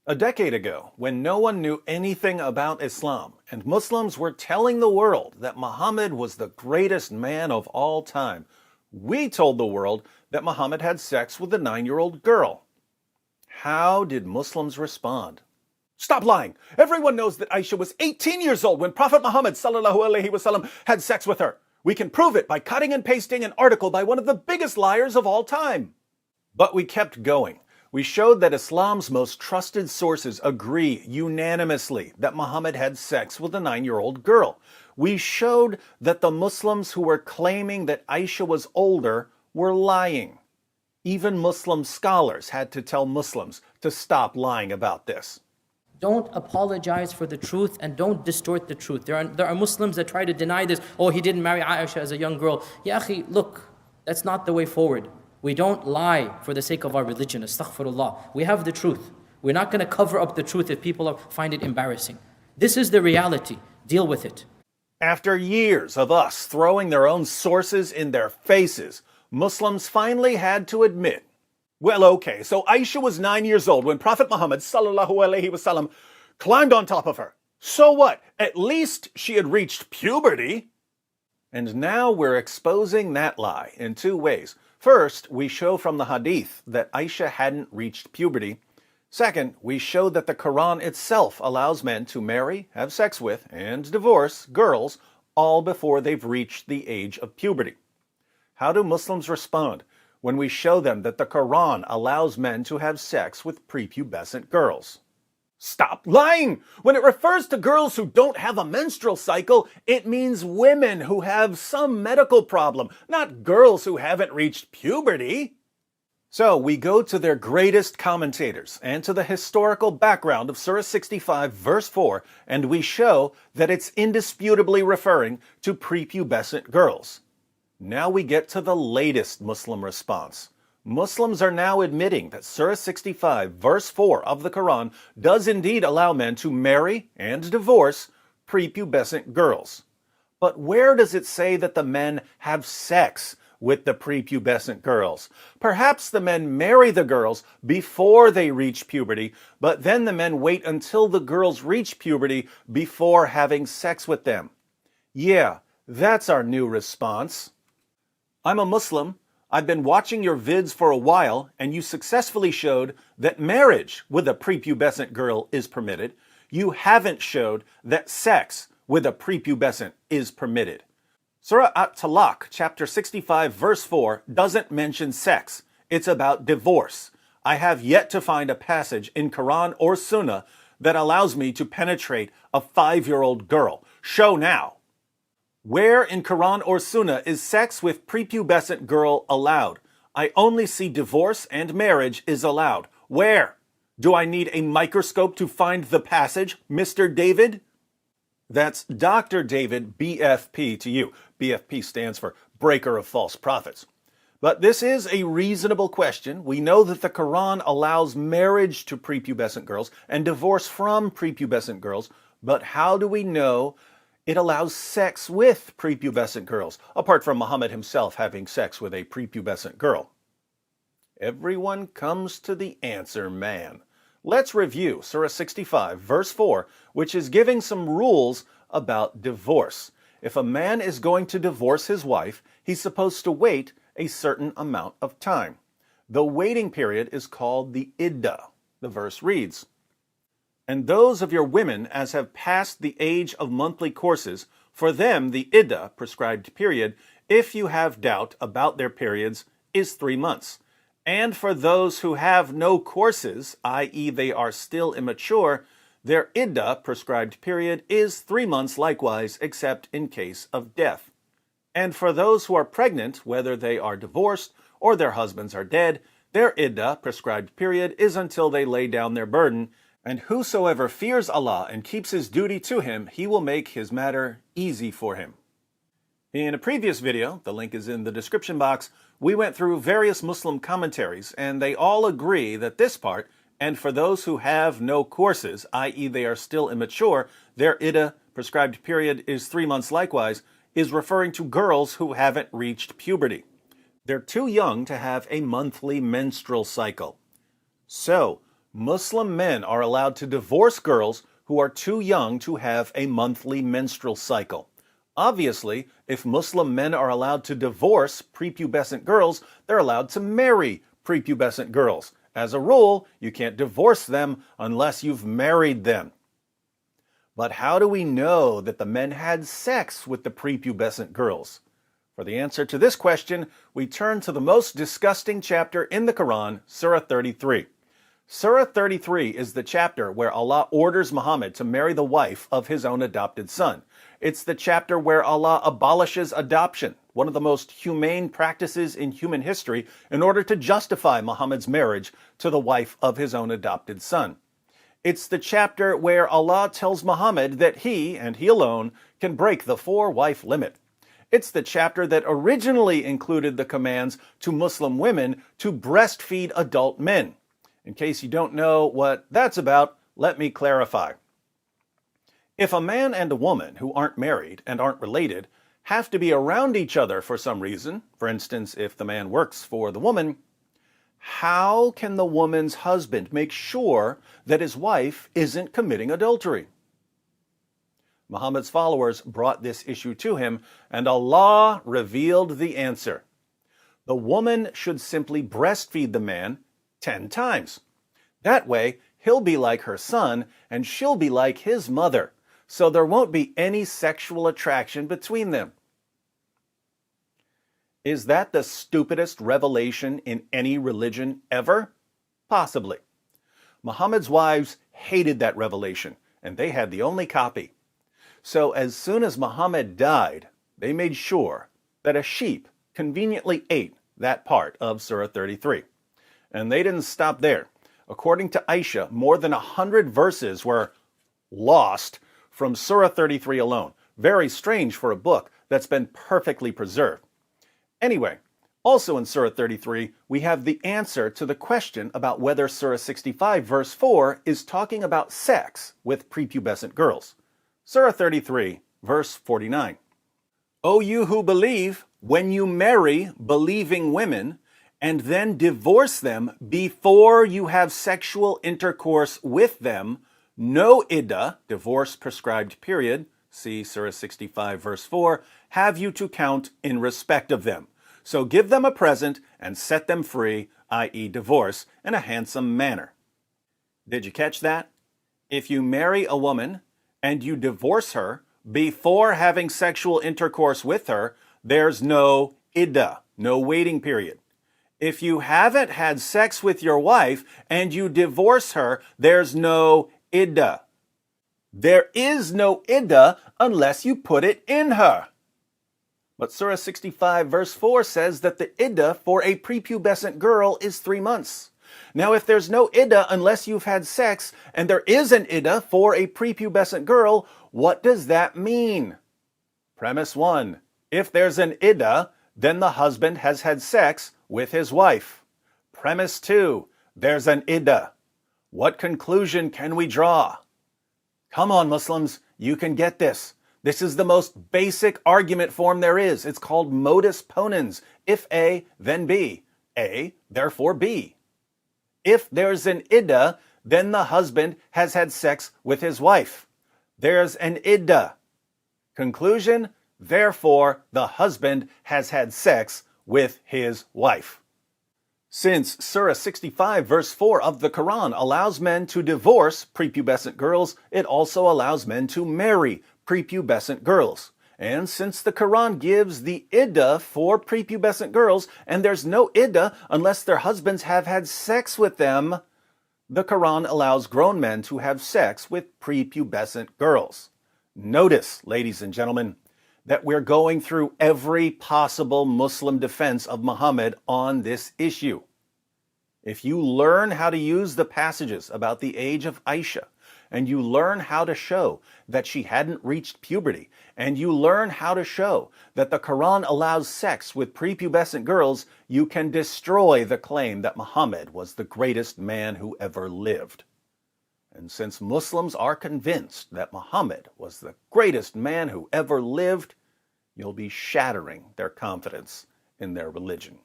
A decade ago, when no one knew anything about Islam, and Muslims were telling the world that Muhammad was the greatest man of all time, we told the world that Muhammad had sex with a 9-year-old girl. How did Muslims respond? Stop lying! Everyone knows that Aisha was 18 years old when Prophet Muhammad ﷺ had sex with her. We can prove it by cutting and pasting an article by one of the biggest liars of all time. But we kept going. We showed that Islam's most trusted sources agree unanimously that Muhammad had sex with a 9-year-old girl. We showed that the Muslims who were claiming that Aisha was older were lying. Even Muslim scholars had to tell Muslims to stop lying about this. Don't apologize for the truth and don't distort the truth. There are Muslims that try to deny this. Oh, he didn't marry Aisha as a young girl. Ya akhi, look, that's not the way forward. We don't lie for the sake of our religion. Astaghfirullah. We have the truth. We're not going to cover up the truth if people find it embarrassing. This is the reality. Deal with it. After years of us throwing their own sources in their faces, Muslims finally had to admit, well, okay, so Aisha was 9 years old when Prophet Muhammad ﷺ climbed on top of her. So what? At least she had reached puberty. And now we're exposing that lie in two ways. First, we show from the hadith that Aisha hadn't reached puberty. Second, we show that the Quran itself allows men to marry, have sex with, and divorce girls all before they've reached the age of puberty. How do Muslims respond when we show them that the Quran allows men to have sex with prepubescent girls? Stop lying! When it refers to girls who don't have a menstrual cycle, it means women who have some medical problem, not girls who haven't reached puberty. So we go to their greatest commentators and to the historical background of Surah 65 verse 4, and we show that it's indisputably referring to prepubescent girls. Now we get to the latest Muslim response. Muslims are now admitting that Surah 65 verse 4 of the Quran does indeed allow men to marry and divorce prepubescent girls. But where does it say that the men have sex with the prepubescent girls? Perhaps the men marry the girls before they reach puberty, but then the men wait until the girls reach puberty before having sex with them. Yeah, that's our new response. I'm a Muslim. I've been watching your vids for a while, and you successfully showed that marriage with a prepubescent girl is permitted. You haven't showed that sex with a prepubescent is permitted. Surah At-Talaq, chapter 65, verse 4, doesn't mention sex. It's about divorce. I have yet to find a passage in Quran or Sunnah that allows me to penetrate a 5-year-old girl. Show now. Where in Quran or Sunnah is sex with prepubescent girl allowed? I only see divorce and marriage is allowed. Where? Do I need a microscope to find the passage, Mr. David? That's Dr. David, BFP to you. BFP stands for Breaker of False Prophets. But this is a reasonable question. We know that the Quran allows marriage to prepubescent girls and divorce from prepubescent girls, but how do we know it allows sex with prepubescent girls, apart from Muhammad himself having sex with a prepubescent girl? Everyone comes to the answer, man. Let's review Surah 65, verse 4, which is giving some rules about divorce. If a man is going to divorce his wife, he's supposed to wait a certain amount of time. The waiting period is called the iddah. The verse reads, "And those of your women as have passed the age of monthly courses, for them the iddah, prescribed period, if you have doubt about their periods, is 3 months. And for those who have no courses, i.e. they are still immature, their iddah, prescribed period, is 3 months likewise, except in case of death. And for those who are pregnant, whether they are divorced or their husbands are dead, their iddah, prescribed period, is until they lay down their burden. And whosoever fears Allah and keeps his duty to him, he will make his matter easy for him." In a previous video, the link is in the description box, we went through various Muslim commentaries, and they all agree that this part, and for those who have no courses, i.e. they are still immature, their iddah, prescribed period, is 3 months likewise, is referring to girls who haven't reached puberty. They're too young to have a monthly menstrual cycle. So, Muslim men are allowed to divorce girls who are too young to have a monthly menstrual cycle. Obviously, if Muslim men are allowed to divorce prepubescent girls, they're allowed to marry prepubescent girls. As a rule, you can't divorce them unless you've married them. But how do we know that the men had sex with the prepubescent girls? For the answer to this question, we turn to the most disgusting chapter in the Quran, Surah 33. Surah 33 is the chapter where Allah orders Muhammad to marry the wife of his own adopted son. It's the chapter where Allah abolishes adoption, one of the most humane practices in human history, in order to justify Muhammad's marriage to the wife of his own adopted son. It's the chapter where Allah tells Muhammad that he, and he alone, can break the four-wife limit. It's the chapter that originally included the commands to Muslim women to breastfeed adult men. In case you don't know what that's about, let me clarify. If a man and a woman who aren't married and aren't related have to be around each other for some reason, for instance, if the man works for the woman, how can the woman's husband make sure that his wife isn't committing adultery? Muhammad's followers brought this issue to him, and Allah revealed the answer. The woman should simply breastfeed the man 10 times. That way, he'll be like her son, and she'll be like his mother, so there won't be any sexual attraction between them. Is that the stupidest revelation in any religion ever? Possibly. Muhammad's wives hated that revelation, and they had the only copy. So as soon as Muhammad died, they made sure that a sheep conveniently ate that part of Surah 33. And they didn't stop there. According to Aisha, more than 100 verses were lost from Surah 33 alone. Very strange for a book that's been perfectly preserved. Anyway, also in Surah 33, we have the answer to the question about whether Surah 65 verse 4 is talking about sex with prepubescent girls. Surah 33 verse 49. O you who believe, when you marry believing women, and then divorce them before you have sexual intercourse with them, no iddah, divorce prescribed period, see Surah 65 verse 4, have you to count in respect of them. So give them a present and set them free, i.e. divorce, in a handsome manner. Did you catch that? If you marry a woman and you divorce her before having sexual intercourse with her, there's no iddah, no waiting period. If you haven't had sex with your wife and you divorce her, there's no iddah. There is no iddah unless you put it in her. But Surah 65 verse 4 says that the iddah for a prepubescent girl is 3 months. Now if there's no iddah unless you've had sex, and there is an iddah for a prepubescent girl, what does that mean? Premise 1. If there's an iddah, then the husband has had sex with his wife. Premise 2. There's an iddah. What conclusion can we draw? Come on, Muslims, you can get this. This is the most basic argument form there is. It's called modus ponens. If A, then B. A, therefore B. If there's an iddah, then the husband has had sex with his wife. There's an iddah. Conclusion, therefore the husband has had sex with his wife. Since Surah 65 verse 4 of the Quran allows men to divorce prepubescent girls, it also allows men to marry prepubescent girls. And since the Quran gives the iddah for prepubescent girls, and there's no iddah unless their husbands have had sex with them, the Quran allows grown men to have sex with prepubescent girls. Notice, ladies and gentlemen, that we're going through every possible Muslim defense of Muhammad on this issue. If you learn how to use the passages about the age of Aisha, and you learn how to show that she hadn't reached puberty, and you learn how to show that the Quran allows sex with prepubescent girls, you can destroy the claim that Muhammad was the greatest man who ever lived. And since Muslims are convinced that Muhammad was the greatest man who ever lived, you'll be shattering their confidence in their religion.